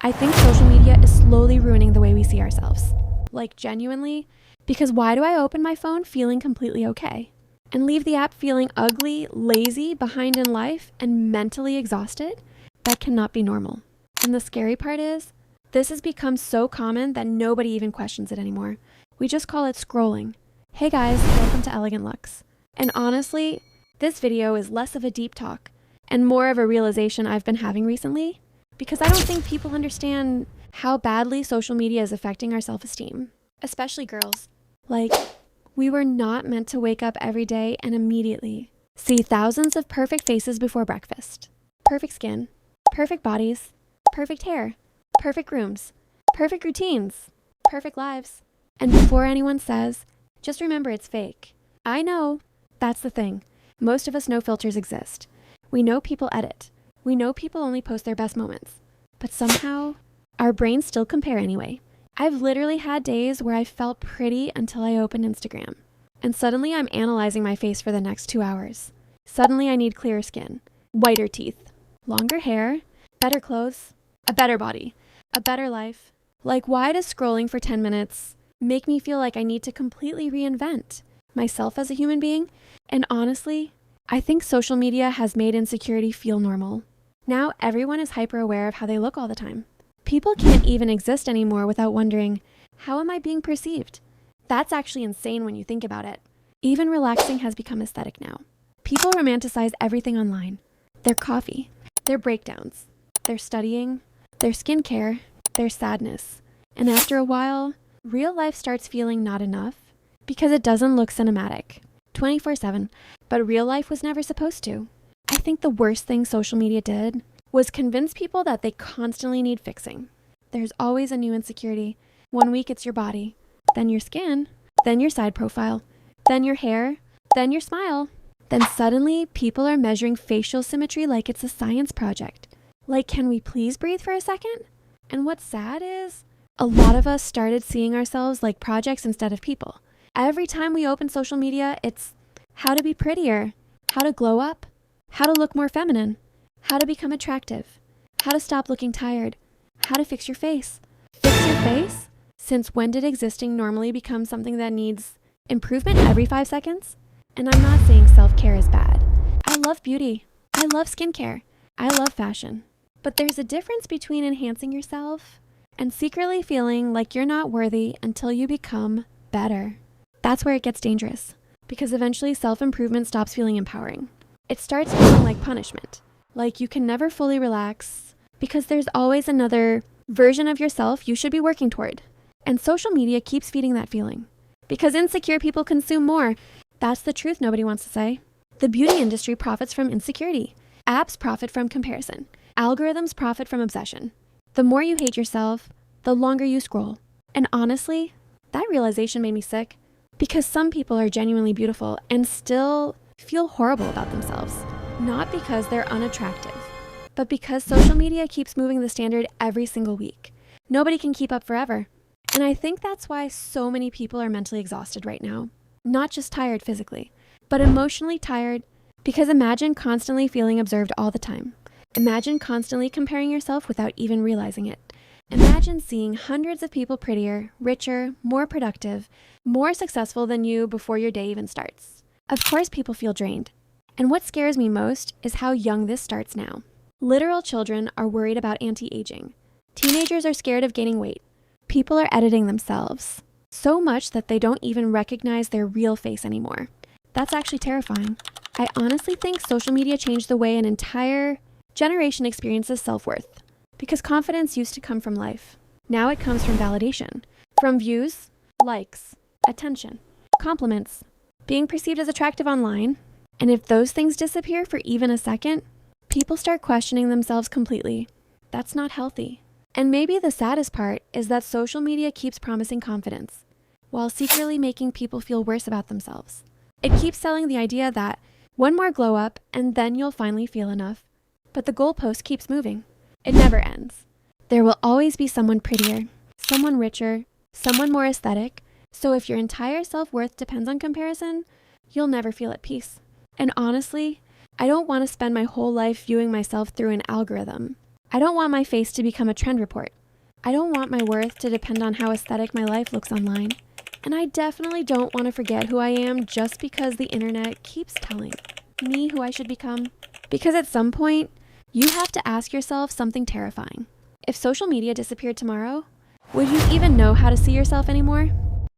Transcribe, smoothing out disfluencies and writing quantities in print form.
I think social media is slowly ruining the way we see ourselves. Like, genuinely, because why do I open my phone feeling completely okay and leave the app feeling ugly, lazy, behind in life, and mentally exhausted? That cannot be normal. And the scary part is, this has become so common that nobody even questions it anymore. We just call it scrolling. Hey guys, welcome to Elegant Looks. And honestly, this video is less of a deep talk and more of a realization I've been having recently, because I don't think people understand how badly social media is affecting our self-esteem, especially girls. Like, we were not meant to wake up every day and immediately see thousands of perfect faces before breakfast. Perfect skin, perfect bodies, perfect hair, perfect rooms, perfect routines, perfect lives. And before anyone says, just remember it's fake. I know, that's the thing. Most of us know filters exist. We know people edit. We know people only post their best moments. But somehow, our brains still compare anyway. I've literally had days where I felt pretty until I opened Instagram. And suddenly I'm analyzing my face for the next 2 hours. Suddenly I need clearer skin, whiter teeth, longer hair, better clothes, a better body, a better life. Like, why does scrolling for 10 minutes make me feel like I need to completely reinvent myself as a human being? And honestly, I think social media has made insecurity feel normal. Now everyone is hyper aware of how they look all the time. People can't even exist anymore without wondering, how am I being perceived? That's actually insane when you think about it. Even relaxing has become aesthetic now. People romanticize everything online. Their coffee, their breakdowns, their studying, their skincare, their sadness. And after a while, real life starts feeling not enough because it doesn't look cinematic 24/7, but real life was never supposed to. I think the worst thing social media did was convince people that they constantly need fixing. There's always a new insecurity. One week it's your body, then your skin, then your side profile, then your hair, then your smile. Then suddenly people are measuring facial symmetry like it's a science project. Like, can we please breathe for a second? And what's sad is, a lot of us started seeing ourselves like projects instead of people. Every time we open social media, it's how to be prettier, how to glow up, how to look more feminine, how to become attractive, how to stop looking tired, how to fix your face. Fix your face? Since when did existing normally become something that needs improvement every 5 seconds? And I'm not saying self-care is bad. I love beauty. I love skincare. I love fashion. But there's a difference between enhancing yourself and secretly feeling like you're not worthy until you become better. That's where it gets dangerous, because eventually self-improvement stops feeling empowering. It starts feeling like punishment, like you can never fully relax because there's always another version of yourself you should be working toward. And social media keeps feeding that feeling because insecure people consume more. That's the truth nobody wants to say. The beauty industry profits from insecurity. Apps profit from comparison. Algorithms profit from obsession. The more you hate yourself, the longer you scroll. And honestly, that realization made me sick, because some people are genuinely beautiful and still feel horrible about themselves. Not because they're unattractive, but because social media keeps moving the standard every single week. Nobody can keep up forever. And I think that's why so many people are mentally exhausted right now. Not just tired physically, but emotionally tired, because imagine constantly feeling observed all the time. Imagine constantly comparing yourself without even realizing it. Imagine seeing hundreds of people prettier, richer, more productive, more successful than you before your day even starts. Of course people feel drained. And what scares me most is how young this starts now. Literal children are worried about anti-aging. Teenagers are scared of gaining weight. People are editing themselves so much that they don't even recognize their real face anymore. That's actually terrifying. I honestly think social media changed the way an entire generation experiences self-worth, because confidence used to come from life. Now it comes from validation, from views, likes, attention, compliments, being perceived as attractive online. And if those things disappear for even a second, people start questioning themselves completely. That's not healthy. And maybe the saddest part is that social media keeps promising confidence, while secretly making people feel worse about themselves. It keeps selling the idea that one more glow up and then you'll finally feel enough. But the goalpost keeps moving. It never ends. There will always be someone prettier, someone richer, someone more aesthetic. So if your entire self-worth depends on comparison, you'll never feel at peace. And honestly, I don't want to spend my whole life viewing myself through an algorithm I don't want my face to become a trend report. I don't want my worth to depend on how aesthetic my life looks online. And I definitely don't want to forget who I am just because the internet keeps telling me who I should become. Because at some point, you have to ask yourself something terrifying. If social media disappeared tomorrow, would you even know how to see yourself anymore?